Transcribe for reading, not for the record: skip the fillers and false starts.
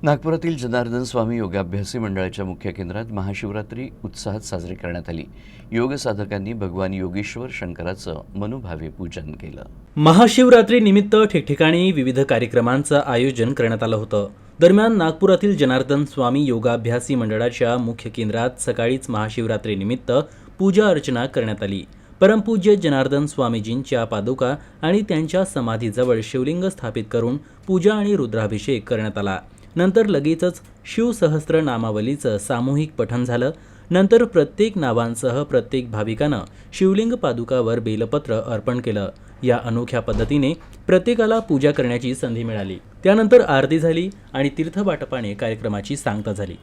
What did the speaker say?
नागपुरातील जनार्दन स्वामी योगाभ्यासी मंडळाच्या मुख्य केंद्रात महाशिवरात्री उत्साहात साजरी करण्यात आली। योग साधकांनी भगवान योगेश्वर शंकराचं मनोभावे पूजन केलं। महाशिवरात्री निमित्त ठिकठिकाणी विविध कार्यक्रमांचं आयोजन करण्यात आलं होतं। दरम्यान नागपुरातील जनार्दन स्वामी योगाभ्यासी मंडळाच्या मुख्य केंद्रात सकाळीच महाशिवरात्री निमित्त पूजा अर्चना करण्यात आली। परमपूज्य जनार्दन स्वामीजींच्या पादुका आणि त्यांच्या समाधीजवळ शिवलिंग स्थापित करून पूजा आणि रुद्राभिषेक करण्यात आला। नंतर लगेचच शिवसहस्त्र नामावलीचं सामूहिक पठण झालं। नंतर प्रत्येक नावांसह प्रत्येक भाविकानं शिवलिंग पादुकावर बेलपत्र अर्पण केलं। या अनोख्या पद्धतीने प्रत्येकाला पूजा करण्याची संधी मिळाली। त्यानंतर आरती झाली आणि तीर्थवाटपाने कार्यक्रमाची सांगता झाली।